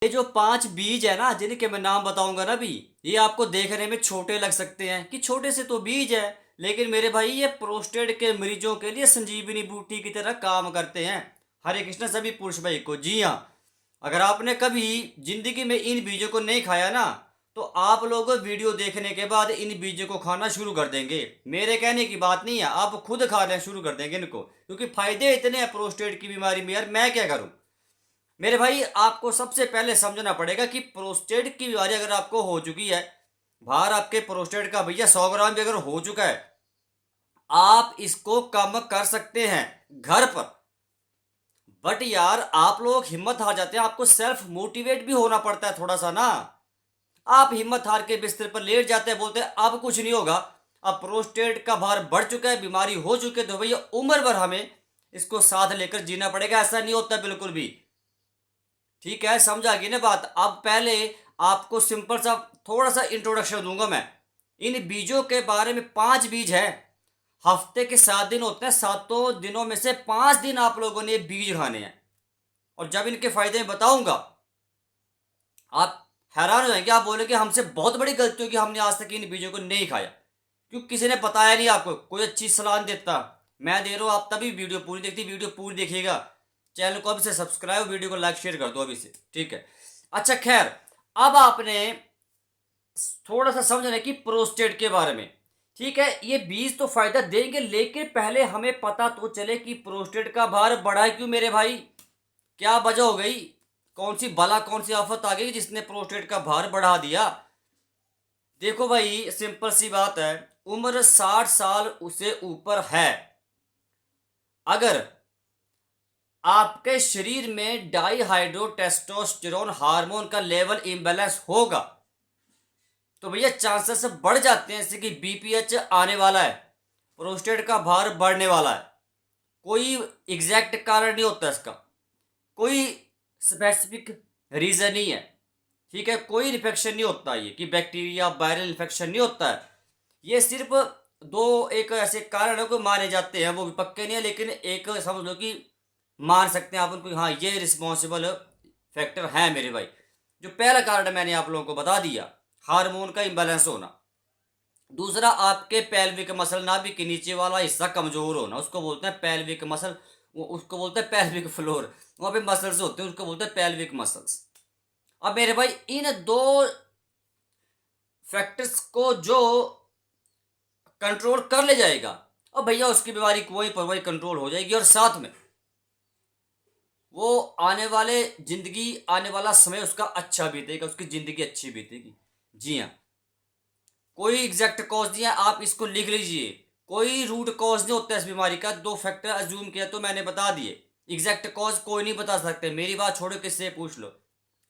ये जो 5 बीज है ना, जिनके मैं नाम बताऊंगा ना भी, ये आपको देखने में छोटे लग सकते हैं कि छोटे से तो बीज है, लेकिन मेरे भाई ये प्रोस्टेट के मरीजों के लिए संजीवनी बूटी की तरह काम करते हैं। हरे कृष्ण सभी पुरुष भाई को। जी हाँ, अगर आपने कभी जिंदगी में इन बीजों को नहीं खाया ना, तो आप लोग वीडियो देखने के बाद इन बीजों को खाना शुरू कर देंगे। मेरे कहने की बात नहीं है, आप खुद खाना शुरू कर देंगे इनको, क्योंकि फायदे इतने हैं प्रोस्टेट की बीमारी में। यार मैं क्या करूं मेरे भाई, आपको सबसे पहले समझना पड़ेगा कि प्रोस्टेट की बीमारी अगर आपको हो चुकी है, बाहर आपके प्रोस्टेट का भैया 100 ग्राम भी अगर हो चुका है, आप इसको कम कर सकते हैं घर पर। बट यार आप लोग हिम्मत हार जाते हैं, आपको सेल्फ मोटिवेट भी होना पड़ता है थोड़ा सा ना। आप हिम्मत हार के बिस्तर पर लेट जाते हैं, बोलते हैं अब कुछ नहीं होगा, अब प्रोस्टेट का भार बढ़ चुका है, बीमारी हो चुकी है, तो भैया उम्र भर हमें इसको साथ लेकर जीना पड़ेगा। ऐसा नहीं होता बिल्कुल भी। ठीक है, समझ आ गई ना बात। अब पहले आपको सिंपल सा थोड़ा सा इंट्रोडक्शन दूंगा मैं। इन बीजों के बारे में 5 बीज है। हफ्ते के 7 दिन होते हैं, 7 दिनों में से 5 दिन आप लोगों ने ये बीज खाने हैं। और जब इनके फायदे बताऊंगा, आप हैरान हो जाएंगे। आप बोलेंगे हमसे बहुत बड़ी गलती होगी, हमने आज तक इन बीजों को नहीं खाया, क्योंकि किसी ने बताया नहीं आपको, कोई अच्छी सलाह नहीं देता। मैं दे रहा हूं, आप तभी वीडियो पूरी देखती, वीडियो पूरी देखिएगा। चैनल को अभी से सब्सक्राइब, वीडियो को लाइक शेयर कर दो अभी से, ठीक है। अच्छा खैर, अब आपने थोड़ा सा समझना है कि प्रोस्टेट के बारे में। ठीक है, ये बीज तो फायदा देंगे, लेकिन पहले हमें पता तो चले कि प्रोस्टेट का भार बढ़ा क्यों मेरे भाई। क्या वजह हो गई, कौन सी बला, कौन सी आफत आ गई जिसने प्रोस्टेट का भार बढ़ा दिया। देखो भाई, सिंपल सी बात है, उम्र 60 साल उससे ऊपर है, अगर आपके शरीर में डाईहाइड्रो टेस्टोस्टेरोन हार्मोन का लेवल इम्बैलेंस होगा, तो भैया चांसेस बढ़ जाते हैं, जैसे कि बीपीएच आने वाला है, प्रोस्टेट का भार बढ़ने वाला है। कोई एग्जैक्ट कारण नहीं होता इसका, कोई स्पेसिफिक रीजन नहीं है। ठीक है, कोई इन्फेक्शन नहीं होता, ये कि बैक्टीरिया वायरल इन्फेक्शन नहीं होता है। ये सिर्फ दो एक ऐसे कारण को माने जाते हैं, वो भी पक्के नहीं है, लेकिन एक समझ लो कि मान सकते हैं आप उनको, हाँ ये रिस्पॉन्सिबल फैक्टर है मेरे भाई। जो पहला कारण मैंने आप लोगों को बता दिया, हार्मोन का इम्बैलेंस होना। दूसरा, आपके पेल्विक मसल, नाभि के नीचे वाला हिस्सा कमजोर होना, उसको बोलते हैं पेल्विक मसल, उसको बोलते हैं पेल्विक फ्लोर। वहां पे मसल्स होते हैं, उसको बोलते हैं पेल्विक मसल्स। अब मेरे भाई, इन दो फैक्टर्स को जो कंट्रोल कर ले जाएगा, अब भैया उसकी बीमारी वहीं पर वही कंट्रोल हो जाएगी, और साथ में वो आने वाले जिंदगी, आने वाला समय उसका अच्छा बीतेगा, उसकी जिंदगी अच्छी बीतेगी। जी हाँ, कोई एग्जैक्ट कॉज नहीं है, आप इसको लिख लीजिए। कोई रूट कॉज नहीं होता इस बीमारी का, दो फैक्टर अज्यूम किया तो मैंने बता दिए। एग्जैक्ट कॉज कोई नहीं बता सकते, मेरी बात छोड़ो, किससे पूछ लो,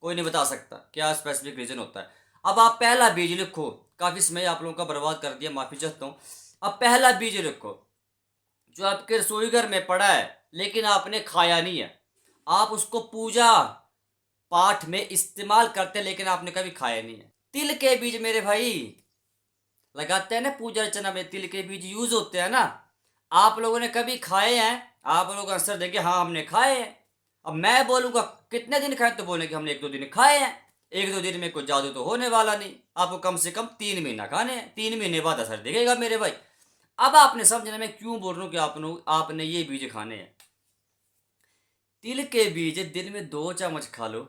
कोई नहीं बता सकता क्या स्पेसिफिक रीजन होता है। अब आप पहला बीज लिखो, काफी समय आप लोगों का बर्बाद कर दिया, माफी चाहता हूँ। अब पहला बीज लिखो, जो आपके रसोई घर में पड़ा है लेकिन आपने खाया नहीं है, आप उसको पूजा पाठ में इस्तेमाल करते हैं, लेकिन आपने कभी खाया नहीं है। तिल के बीज मेरे भाई, लगाते हैं ना पूजा अर्चना में, तिल के बीज यूज होते हैं ना। आप लोगों ने कभी खाए हैं? आप लोग आंसर देंगे हाँ हमने खाए हैं। अब मैं बोलूंगा कितने दिन खाए, तो बोलेंगे हमने 1-2 दिन खाए हैं। 1-2 दिन में कोई जादू तो होने वाला नहीं, आपको कम से कम 3 महीना खाने हैं, 3 महीने बाद असर दिखेगा मेरे भाई। अब आपने समझना मैं क्यों बोल रहा हूँ कि आपने ये बीज खाने हैं। तिल के बीज दिन में 2 चम्मच खा लो,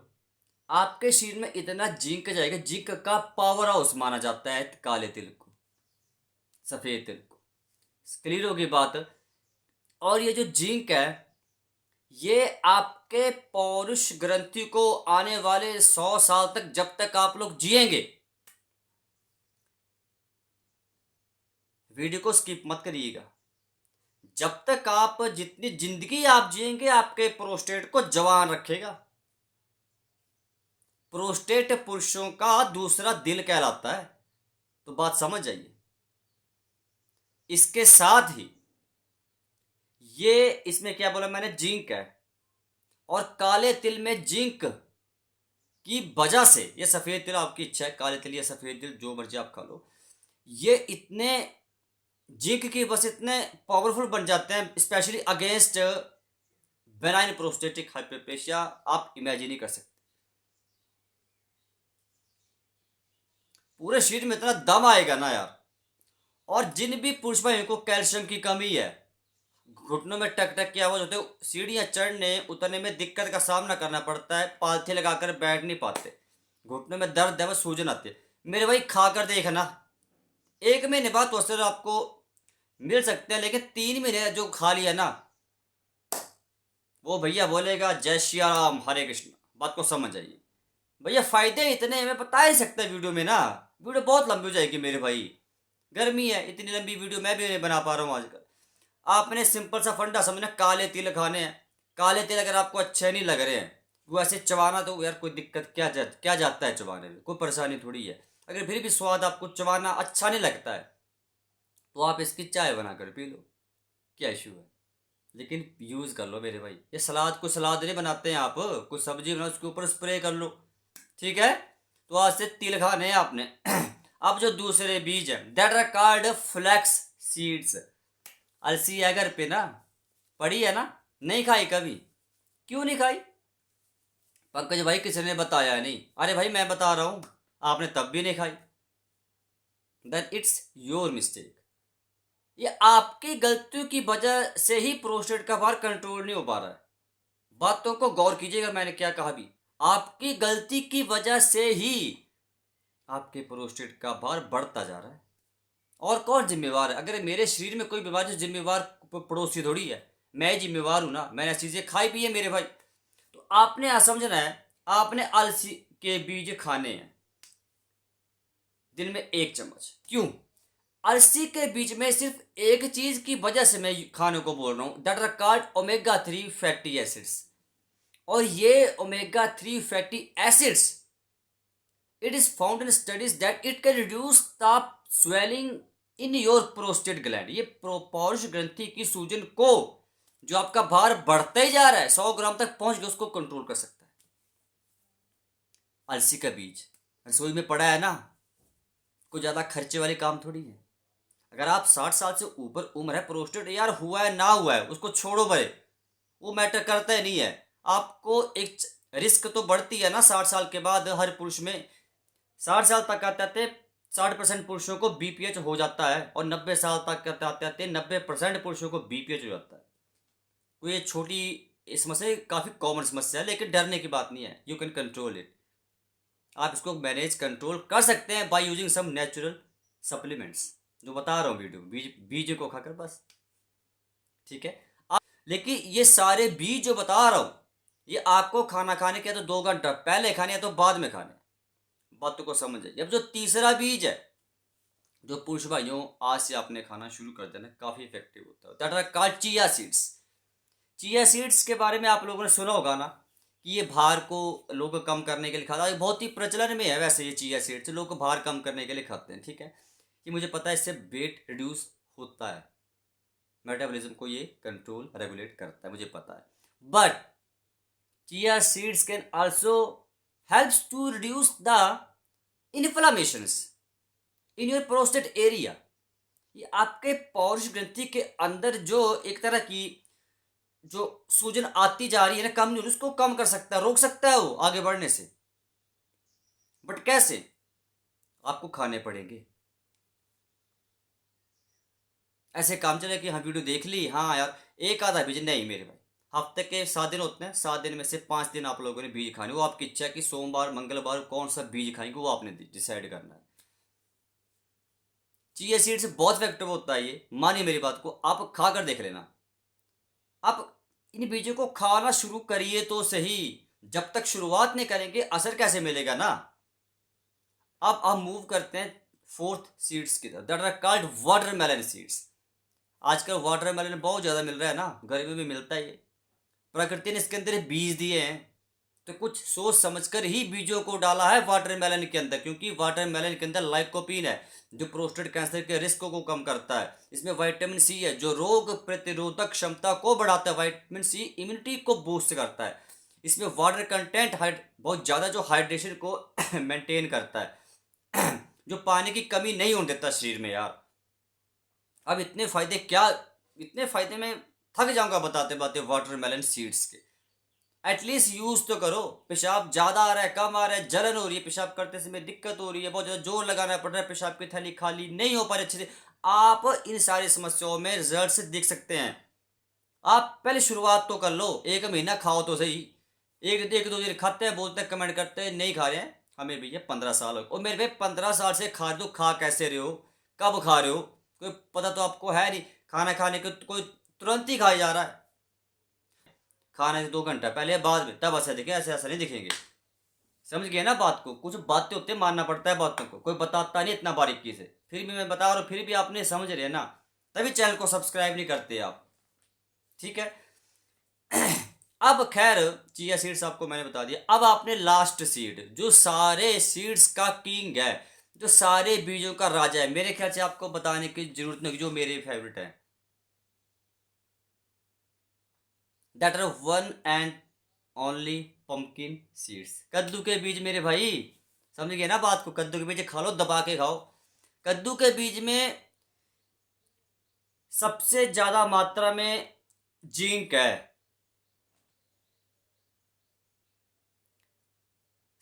आपके शरीर में इतना जिंक जाएगा, जिंक का पावर हाउस माना जाता है काले तिल को, सफेद तिल को। क्लियर होगी बात। और ये जो जिंक है, ये आपके पौरुष ग्रंथि को आने वाले 100 साल तक, जब तक आप लोग जिएंगे, वीडियो को स्किप मत करिएगा, जब तक आप जितनी जिंदगी आप जिएंगे, आपके प्रोस्टेट को जवान रखेगा। प्रोस्टेट पुरुषों का दूसरा दिल कहलाता है, तो बात समझ जाइए। इसके साथ ही ये, इसमें क्या बोला मैंने, जिंक है, और काले तिल में जिंक की वजह से, ये सफेद तिल आपकी इच्छा है, काले तिल या सफेद तिल जो मर्जी आप खा लो, ये इतने जिंक की बस इतने पावरफुल बन जाते हैं, specially against benign prostatic hyperplasia, आप इमेजिन नहीं कर सकते। पूरे शरीर में इतना दम आएगा ना यार। और जिन भी पुरुष भाइयों को कैल्शियम की कमी है, घुटनों में टक टक की आवाज होती है, सीढ़ियाँ चढ़ने उतरने में दिक्कत का सामना करना पड़ता है, पालथी लगाकर बैठ नहीं पाते, घुटनों में दर्द है, वो सूजन आती है, मेरे भाई खा कर देखना। 1 महीने बाद तो असर आपको मिल सकते हैं, लेकिन 3 महीने जो खा लिया ना, वो भैया बोलेगा जय श्री राम हरे कृष्ण। बात को समझ जाइए भैया, फायदे इतने हमें बता ही सकते हैं वीडियो में ना, वीडियो बहुत लंबी हो जाएगी मेरे भाई। गर्मी है, इतनी लंबी वीडियो मैं भी नहीं बना पा रहा हूँ आजकल। आपने सिंपल सा फंडा समझना, काले तिल खाने हैं। काले तिल अगर आपको अच्छे नहीं लग रहे हैं, वो ऐसे चबाना, तो यार कोई दिक्कत क्या जाता है चबाने में, कोई परेशानी थोड़ी है। अगर फिर भी स्वाद आपको चबाना अच्छा नहीं लगता है, तो आप इसकी चाय बनाकर पी लो, क्या इशू है। लेकिन यूज़ कर लो मेरे भाई, ये सलाद को सलाद नहीं बनाते हैं आप, कुछ सब्जी बनाओ उसके ऊपर स्प्रे कर लो, ठीक है। तो आज से तिल खाने हैं आपने। अब जो दूसरे बीज है, that are called flax seeds. अलसी है घर पे ना, पड़ी है ना, नहीं खाई कभी, क्यों नहीं खाई? पंकज भाई किसी ने बताया नहीं, अरे भाई मैं बता रहा हूं, आपने तब भी नहीं खाई, देन इट्स योर मिस्टेक। ये आपकी गलतियों की वजह से ही प्रोस्टेट का भार कंट्रोल नहीं हो पा रहा है। बातों को गौर कीजिएगा, मैंने क्या कहा भी, आपकी गलती की वजह से ही आपके प्रोस्टेट का भार बढ़ता जा रहा है। और कौन जिम्मेवार है? अगर मेरे शरीर में कोई बीमारी है, जिम्मेवार पड़ोसी थोड़ी है, मैं जिम्मेवार हूं ना, मैंने चीजें खाई पी है मेरे भाई। तो आपने यह समझना है, आपने अलसी के बीज खाने हैं दिन में 1 चम्मच। क्यों? अलसी के बीज में सिर्फ एक चीज की वजह से मैं खाने को बोल रहा हूं, that are called omega 3 fatty acids. और ये omega 3 fatty acids, it is found in studies that it can reduce the swelling in your prostate gland. ये पौरुष ग्रंथि की सूजन को, जो आपका भार बढ़ता ही जा रहा है, 100 ग्राम तक पहुंच गया, उसको कंट्रोल कर सकता है अलसी का बीज। रसोई में पड़ा है ना, कोई ज्यादा खर्चे वाले काम थोड़ी है। अगर आप 60 साल से ऊपर उम्र है, प्रोस्टेट यार हुआ है ना हुआ है उसको छोड़ो भाई, वो मैटर करता ही नहीं है। आपको एक रिस्क तो बढ़ती है ना 60 साल के बाद हर पुरुष में। 60 साल तक आते आते 60% पुरुषों को बीपीएच हो जाता है, और 90 साल तक आते आते 90% पुरुषों को बीपीएच हो जाता है। कोई ये छोटी समस्या, काफ़ी कॉमन समस्या है, लेकिन डरने की बात नहीं है, यू कैन कंट्रोल इट। आप इसको मैनेज कंट्रोल कर सकते हैं by using some natural supplements, जो बता रहा हूँ वीडियो, बीज को खाकर बस, ठीक है। लेकिन ये सारे बीज जो बता रहा हूँ, ये आपको खाना खाने के या तो 2 घंटा पहले खाने या तो बाद में खाने, बातों को समझ जाइए। अब जो तीसरा बीज है, जो पुरुष भाइयों आज से आपने खाना शुरू कर देना, काफ़ी इफेक्टिव होता है, that are called chia seeds. Chia seeds के बारे में आप लोगों ने सुना होगा ना, कि ये भार को लोग कम करने के लिए खाता है, ये बहुत ही प्रचलन में है वैसे, ये चिया सीड्स लोग भार कम करने के लिए खाते हैं, ठीक है। कि मुझे पता है इससे वेट रिड्यूस होता है, मेटाबॉलिज्म को ये कंट्रोल रेगुलेट करता है, मुझे पता है। But chia seeds can also helps to reduce the inflammations in your prostate area. ये आपके पौरुष ग्रंथि के अंदर जो एक तरह की जो सूजन आती जा रही है ना, कम नहीं हो रही, उसको कम कर सकता है, रोक सकता है वो आगे बढ़ने से। बट कैसे? आपको खाने पड़ेंगे। ऐसे काम चले कि हाँ वीडियो देख ली, हाँ यार एक आधा बीज नहीं मेरे भाई, हफ्ते के 7 दिन होते हैं, 7 दिन में से 5 दिन आप लोगों ने बीज खाने, वो आपकी इच्छा है कि सोमवार मंगलवार कौन सा बीज खाएंगे, वो आपने डिसाइड करना है। चिया सीड से बहुत इफेक्टिव होता है ये, मानिए मेरी बात को, आप खा कर देख लेना। आप इन बीजों को खाना शुरू करिए तो सही, जब तक शुरुआत नहीं करेंगे असर कैसे मिलेगा ना। अब हम मूव करते हैं फोर्थ सीड्स की तरफ, that are called watermelon seeds. आजकल वाटरमेलन बहुत ज़्यादा मिल रहा है ना, गर्मी में मिलता है ये, प्रकृति ने इसके अंदर बीज दिए हैं, तो कुछ सोच समझकर ही बीजों को डाला है वाटरमेलन के अंदर, क्योंकि वाटरमेलन के अंदर लाइकोपीन है, जो प्रोस्टेट कैंसर के रिस्क को कम करता है। इसमें विटामिन सी है, जो रोग प्रतिरोधक क्षमता को बढ़ाता है, विटामिन सी इम्यूनिटी को बूस्ट करता है। इसमें वाटर कंटेंट बहुत ज़्यादा, जो हाइड्रेशन को मेंटेन करता है, जो पानी की कमी नहीं होने देता शरीर में यार। अब इतने फायदे क्या, इतने फायदे में थक जाऊंगा बताते बताते वाटरमेलन सीड्स के। एटलीस्ट यूज तो करो। पेशाब ज्यादा आ रहा है, कम आ रहा है, जलन हो रही है, पेशाब करते समय दिक्कत हो रही है, बहुत ज्यादा जोर लगाना पड़ रहा है, पेशाब की थैली खाली नहीं हो पा रही अच्छे से, आप इन सारी समस्याओं में रिजल्ट से देख सकते हैं। आप पहले शुरुआत तो कर लो, 1 महीना खाओ तो सही। एक एक दो दिन खाते हैं, बोलते हैं, कमेंट करते हैं नहीं खा रहे हैं, हमें भैया 15 साल हो, और मेरे भाई 15 साल से खा रहे हो, खा कैसे रहे हो, कब खा रहे हो, कोई पता तो आपको है नहीं। खाना खाने को कोई तुरंत ही खाया जा रहा है, खाने से 2 घंटा पहले या बाद में, तब असर दिखे, ऐसे असर नहीं दिखेंगे। समझ गए ना बात को? कुछ बातें होते हैं, मानना पड़ता है बातों को, कोई बताता नहीं इतना बारीकी से, फिर भी मैं बता रहा हूँ, फिर भी आपने समझ रहे ना, तभी चैनल को सब्सक्राइब नहीं करते आप। ठीक है। अब खैर चिया सीड्स आपको मैंने बता दिया, अब आपने लास्ट सीड, जो सारे सीड्स का किंग है, जो सारे बीजों का राजा है, मेरे ख्याल से आपको बताने की जरूरत नहीं, जो मेरे फेवरेट है, that are one and only pumpkin seeds, कद्दू के बीज मेरे भाई। समझ गए ना बात को? कद्दू के बीज खा लो, दबा के खाओ। कद्दू के बीज में सबसे ज्यादा मात्रा में जिंक है।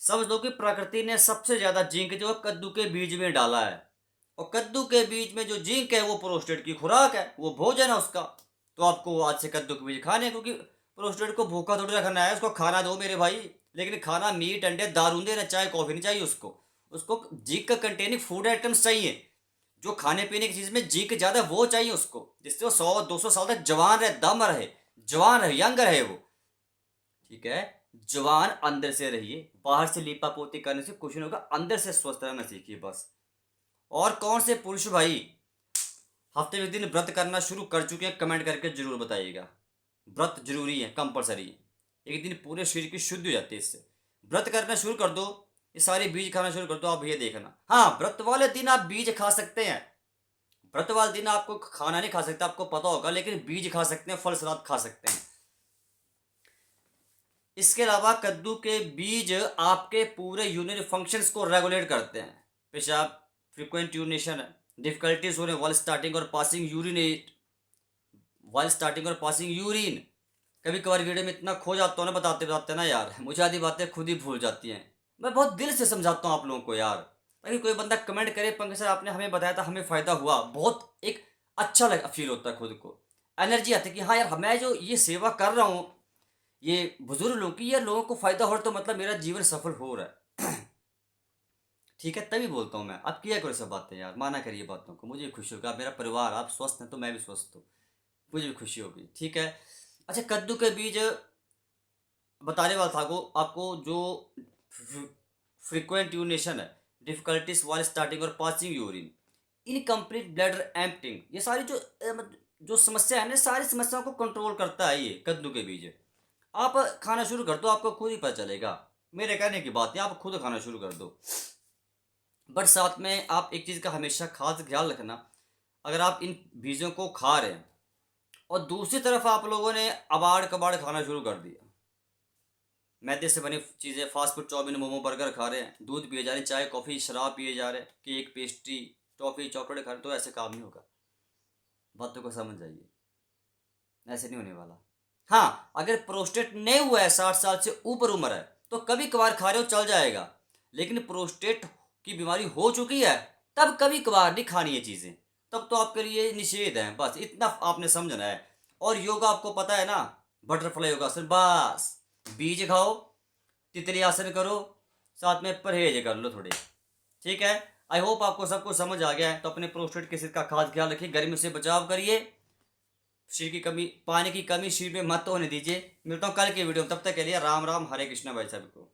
समझ लो कि प्रकृति ने सबसे ज्यादा जिंक जो है कद्दू के बीज में डाला है, और कद्दू के बीज में जो जिंक है वो प्रोस्टेट की खुराक है, वो भोजन है उसका। तो आपको आज से कद्दू के बीज खाने हैं, क्योंकि प्रोस्टेट को भूखा थोड़ी रखना है, उसको खाना दो मेरे भाई। लेकिन खाना मीट अंडे दारू देना, चाय कॉफी नहीं चाहिए उसको। उसको जिंक का कंटेनिंग फूड आइटम्स चाहिए, जो खाने पीने की चीज में जिंक ज्यादा वो चाहिए उसको, जिससे वो 100-200 साल तक जवान रहे, दम रहे, जवान रहे, यंग रहे वो। ठीक है। जवान अंदर से रहिए, बाहर से लीपा पोती करने से कुछ नहीं होगा, अंदर से स्वस्थ रहना सीखिए बस। और कौन से पुरुष भाई हफ्ते में दिन व्रत करना शुरू कर चुके हैं, कमेंट करके जरूर बताइएगा। व्रत जरूरी है, कंपलसरी है, एक दिन पूरे शरीर की शुद्धि हो जाती है इससे। व्रत करना शुरू कर दो, ये सारे बीज खाना शुरू कर दो, आप ये देखना। हाँ, व्रत वाले दिन आप बीज खा सकते हैं, व्रत वाले दिन आपको खाना नहीं खा सकते, आपको पता होगा, लेकिन बीज खा सकते हैं, फल सलाद खा सकते हैं। इसके अलावा कद्दू के बीज आपके पूरे यूरिनरी फंक्शंस को रेगुलेट करते हैं। पेशाब, फ्रीक्वेंट यूरिनेशन, डिफिकल्टीज हो रहे वाइल स्टार्टिंग और पासिंग यूरिनेट, वाइल स्टार्टिंग और पासिंग यूरिन। कभी कभार वीडियो में इतना खो जाता हूँ ना, बताते बताते ना यार, मुझे आधी बातें खुद ही भूल जाती हैं। मैं बहुत दिल से समझाता हूँ आप लोगों को यार, ताकि कोई बंदा कमेंट करे, पंकज सर आपने हमें बताया था, हमें फायदा हुआ, बहुत एक अच्छा लगा, फील होता है खुद को, एनर्जी आती है कि हाँ यार, मैं जो ये सेवा कर रहा हूँ, ये बुजुर्ग लोगों की, ये लोगों को फायदा हो रहा, तो मतलब मेरा जीवन सफल हो रहा है। ठीक है, तभी बोलता हूँ मैं, आप किया करो सब बातें यार, माना करिए बातों को, मुझे भी खुशी होगी, आप मेरा परिवार, आप स्वस्थ हैं तो मैं भी स्वस्थ हूँ, मुझे भी खुशी होगी। ठीक है। अच्छा, कद्दू के बीज बताने वाला था को आपको, जो फ्रीक्वेंट यूरिनेशन है, डिफिकल्टीज वाइल स्टार्टिंग और passing urine, incomplete bladder emptying, ये सारी जो समस्या है ना, सारी समस्याओं को कंट्रोल करता है ये कद्दू के बीज। आप खाना शुरू कर दो, आपको खुद ही पता चलेगा, मेरे कहने की बात है, आप खुद खाना शुरू कर दो। बट साथ में आप एक चीज़ का हमेशा खास ख्याल रखना, अगर आप इन बीजों को खा रहे हैं और दूसरी तरफ आप लोगों ने अबाड़ कबाड़ खाना शुरू कर दिया, मैदे से बनी चीज़ें, fast food, chowmein, momo, burger खा रहे हैं, दूध पिए जा रहे हैं, चाय कॉफ़ी शराब पिए जा रहे हैं, केक पेस्ट्री टॉफ़ी चॉकलेट खा रहे हैं, तो ऐसे काम नहीं होगा। बातों को समझ जाइए, ऐसे नहीं होने वाला। हाँ, अगर प्रोस्टेट नहीं हुआ है, 60 साल से ऊपर उम्र है, तो कभी कभार खा रहे हो चल जाएगा, लेकिन प्रोस्टेट की बीमारी हो चुकी है, तब कभी कभार नहीं खानी है चीज़ें, तब तो आपके लिए निषेध है, बस इतना आपने समझना है। और योगा आपको पता है ना, बटरफ्लाई योगासन, बस बीज खाओ, तितली आसन करो, साथ में परहेज कर लो थोड़े। ठीक है। आई होप आपको सब कुछ समझ आ गया है, तो अपने प्रोस्टेट के का खास ख्याल रखिए, गर्मी से बचाव करिए, शरीर की कमी, पानी की कमी शरीर में मत होने दीजिए। मिलता हूँ कल के वीडियो में, तब तक के लिए राम राम, हरे कृष्णा भाई साहब को।